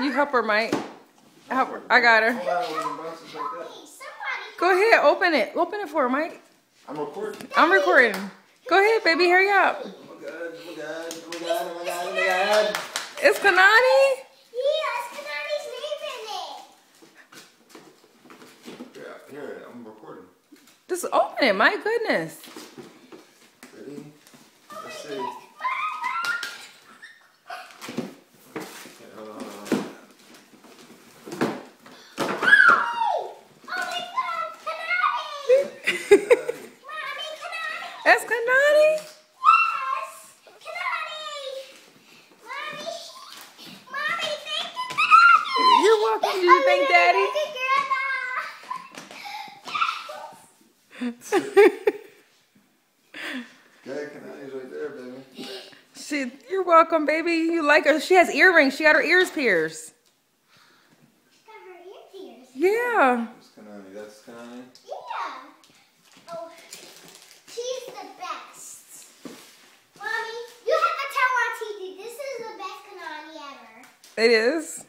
You help her, Mike. Help her. I got her. Go ahead, open it. Open it for her, Mike. I'm recording. I'm recording. Go ahead, baby. Hurry up. Oh my god, oh my god, oh my god, oh my god, oh my god. It's Kanani? Yeah, it's Kanani's name in it. Yeah, here, I'm recording. Just open it, my goodness. Ready? Let's see. Okay, hold on. That's Kanani? Yes! Kanani! Mommy, thank you, Kanani! You're welcome. Do you think, Daddy? Okay, Kanani's right there, baby. You're welcome, baby. You like her. She has earrings. She got her ears pierced. She got her ear pierced. Yeah. That's Kanani. That's Kanani. Yeah. Oh, she's the best. Mommy, you have to tell Auntie this is the best Kanani ever. It is.